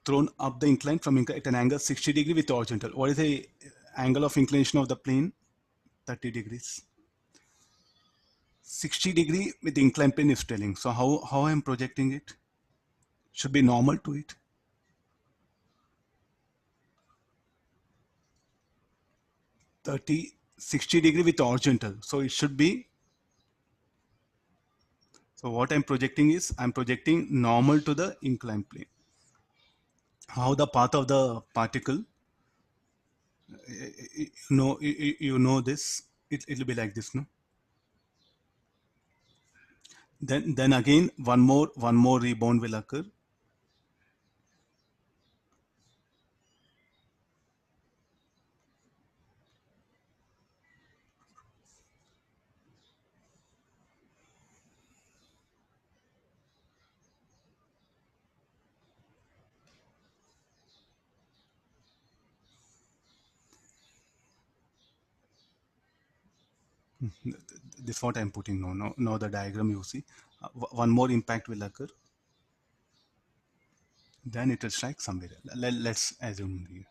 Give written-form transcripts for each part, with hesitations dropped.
thrown up the incline from at an angle 60 degree with horizontal. What is the angle of inclination of the plane? 30 degrees. 60 degree with the inclined plane is telling. So how I am projecting it? Should be normal to it. Thirty 60 degree with horizontal. So it should be. So what I'm projecting is I'm projecting normal to the inclined plane. How the path of the particle, you know this, it'll be like this, no? Then again one more rebound will occur. This is what I'm putting now the diagram you see. One more impact will occur. Then it will strike somewhere. Let's assume here.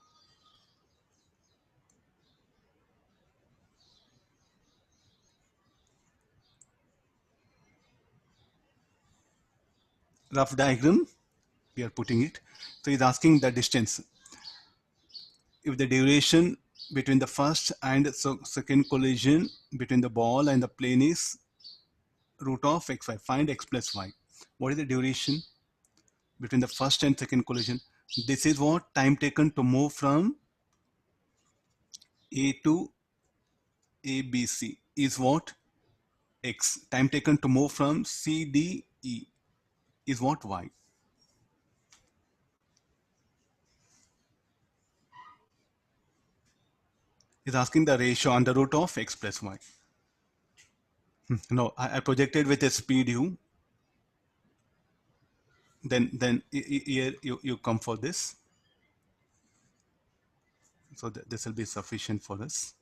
Rough diagram, we are putting it. So he's asking the distance. If the duration between the first and second collision between the ball and the plane is root of xy, find x plus y. What is the duration between the first and second collision? This is what time taken to move from A to ABC is what? X. Time taken to move from CDE is what? Y. Is asking the ratio under root of x plus y. No, I projected with a speed u. Then here you come for this. So this will be sufficient for us.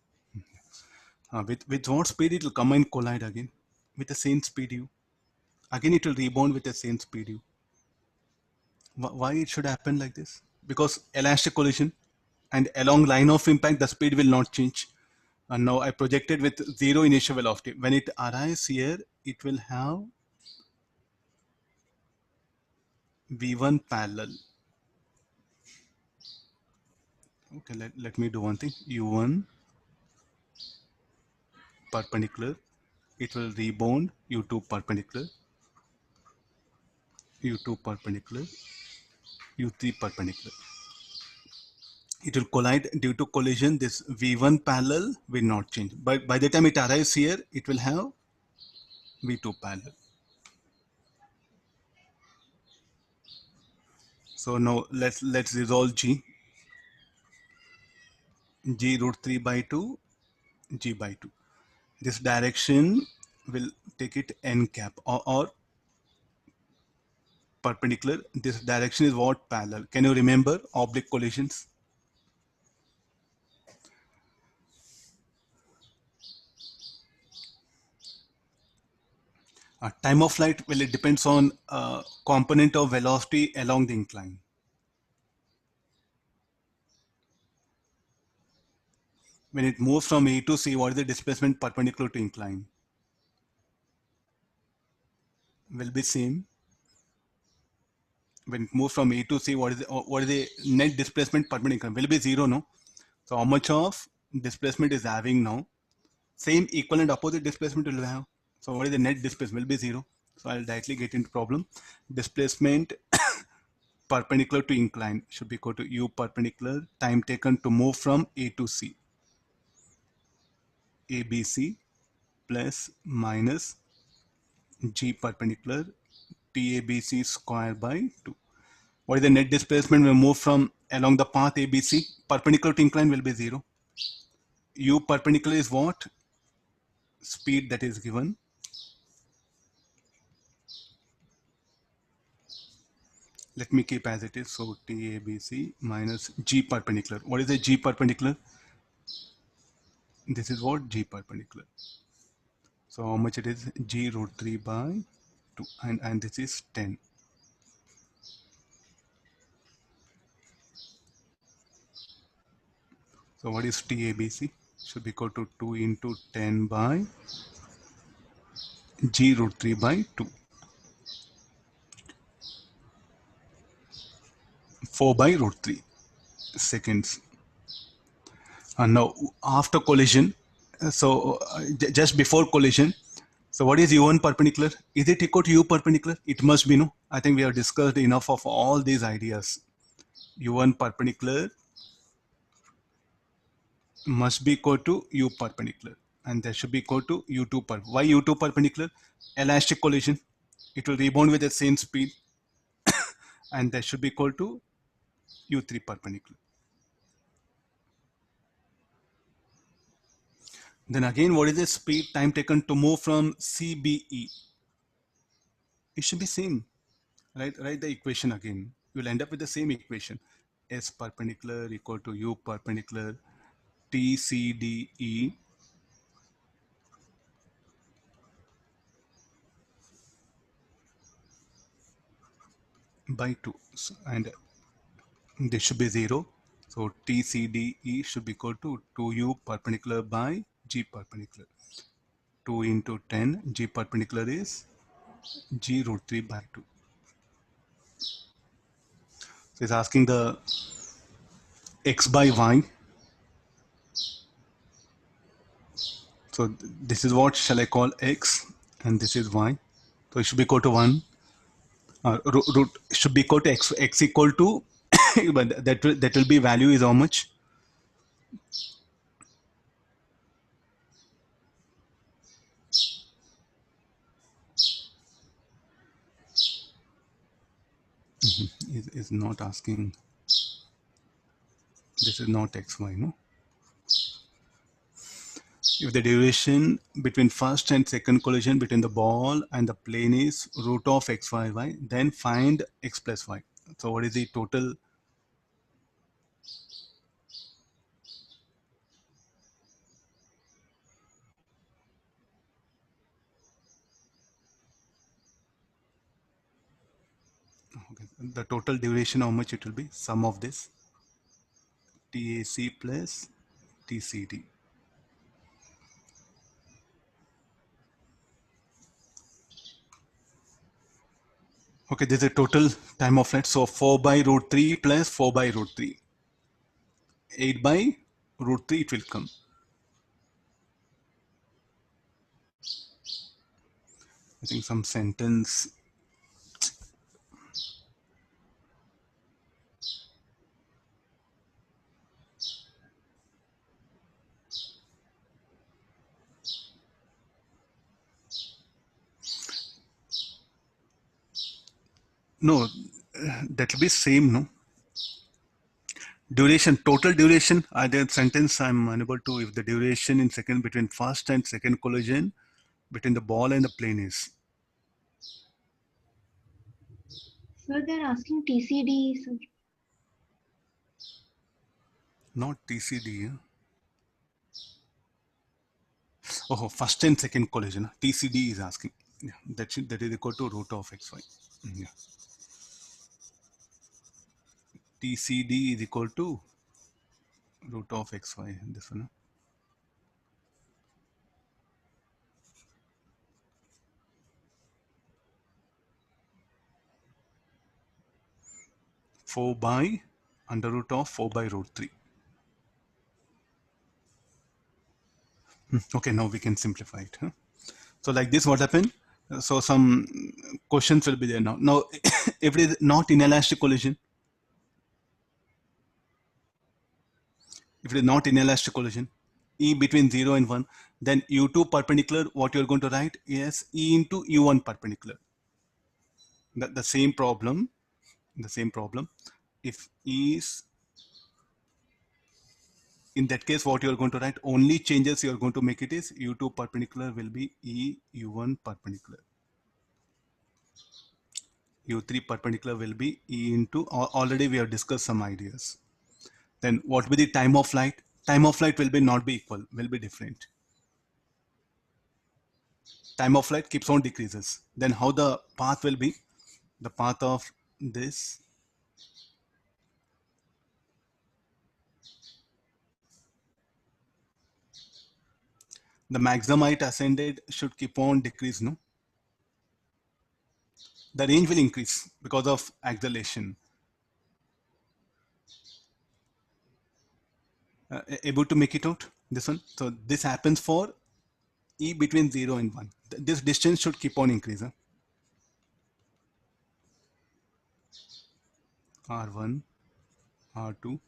With what speed it will come and collide again? With the same speed u. Again it will rebound with the same speed u. Why it should happen like this? Because elastic collision and along line of impact the speed will not change. And now I projected with zero initial velocity. When it arrives here, it will have V1 parallel. Okay, let me do one thing. U1 perpendicular. It will rebound U2 perpendicular. U2 perpendicular. U3 perpendicular. It will collide due to collision. This V1 parallel will not change. But by the time it arrives here, it will have V2 parallel. So now let's resolve G. G root 3 by 2, G by 2. This direction will take it n cap or perpendicular. This direction is what? Parallel. Can you remember oblique collisions? Time of flight, well, it depends on component of velocity along the incline. When it moves from A to C, what is the displacement perpendicular to incline? Will be same. When it moves from A to C, what is the net displacement perpendicular? Will be zero, no? So how much of displacement is having now? Same equal and opposite displacement will have. So what is the net displacement? Will be zero. So I'll directly get into problem. Displacement perpendicular to incline should be equal to U perpendicular time taken to move from A to C. ABC plus minus G perpendicular TABC square by 2. What is the net displacement when we move from along the path ABC? Perpendicular to incline will be 0. U perpendicular is what? Speed that is given. Let me keep as it is. So TABC minus G perpendicular. What is the G perpendicular? This is what? G perpendicular. So how much it is? G root 3 by 2 and this is 10. So what is TABC? Should be equal to 2 into 10 by G root 3 by 2. 4 by root 3 seconds. And now after collision, just before collision, so what is U1 perpendicular? Is it equal to U perpendicular? It must be, no? I think we have discussed enough of all these ideas. U1 perpendicular must be equal to U perpendicular, and that should be equal to U2 per. Why U2 perpendicular? Elastic collision. It will rebound with the same speed, and that should be equal to U3 perpendicular. Then again, what is the speed time taken to move from CBE? It should be same, right? Write the equation again. You'll end up with the same equation. S perpendicular equal to U perpendicular TCDE by 2. So, and this should be 0. So TCDE should be equal to 2U perpendicular by G perpendicular. 2 into 10, G perpendicular is G root 3 by 2. So it's asking the X by Y. So this is what shall I call X, and this is Y. So it should be equal to 1. Root should be equal to X equal to, but that will be value is how much? Is not asking. This is not XY, no? If the duration between first and second collision between the ball and the plane is root of x, y, then find x plus y. So what is the total? Okay. The total duration, how much it will be? Sum of this TAC plus TCD. Okay, this is a total time of flight. So 4 by root 3 plus 4 by root 3. 8 by root 3 it will come. I think some sentence. No, that will be same, no? Duration, total duration, the sentence I'm unable to, if the duration in second between first and second collision between the ball and the plane is. Sir, they're asking TCD, sir. Not TCD. Oh, first and second collision. TCD is asking. Yeah, that is equal to root of xy. Yeah. TCD is equal to root of xy. This one. 4 by under root of 4 by root 3. Okay, now we can simplify it. Huh? So like this, what happened? So some questions will be there now. Now, if it is not inelastic collision, if it is not inelastic collision, E between 0 and 1, then U2 perpendicular, what you're going to write is E into U1 perpendicular. The same problem, if E is, in that case, what you're going to write, only changes you're going to make it is U2 perpendicular will be E U1 perpendicular. U3 perpendicular will be E into, already we have discussed some ideas. Then what will be the time of flight? Time of flight will be not be equal, will be different. Time of flight keeps on decreases. Then how the path will be? The path of this The maximum height ascended should keep on decrease, no? The range will increase because of acceleration. Able to make it out? This one. So this happens for E between 0 and 1. This distance should keep on increasing. R1, R2,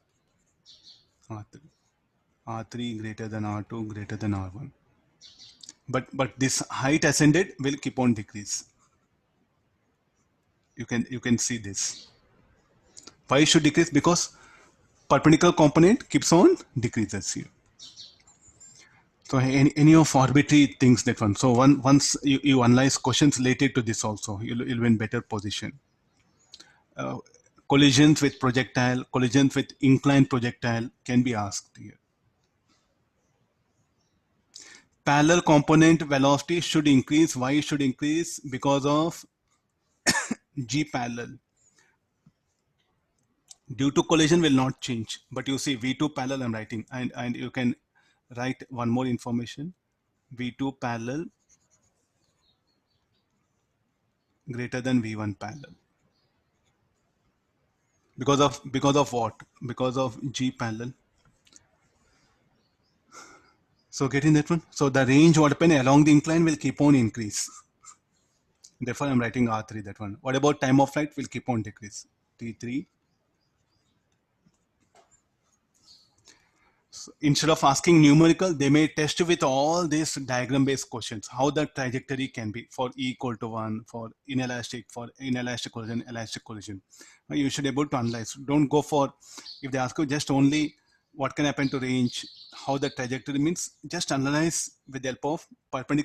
R3. R3 greater than R2 greater than R1. But this height ascended will keep on decrease. You can see this. Why it should decrease? Because perpendicular component keeps on decreases here. So any of arbitrary things that one. So once you analyze questions related to this also, you'll be in better position. Collisions with projectile, collisions with inclined projectile can be asked here. Parallel component velocity should increase. Why it should increase? Because of G parallel. Due to collision will not change, but you see V2 parallel I'm writing, and you can write one more information. V2 parallel greater than V1 parallel. Because of what? Because of G parallel. So getting that one. So the range what happen along the incline will keep on increase. Therefore I'm writing R3 that one. What about time of flight will keep on decrease. T3. So instead of asking numerical, they may test with all these diagram-based questions, how the trajectory can be for E equal to 1, for inelastic collision, elastic collision. You should be able to analyze. Don't go for, if they ask you just only what can happen to range, how the trajectory means, just analyze with the help of perpendicular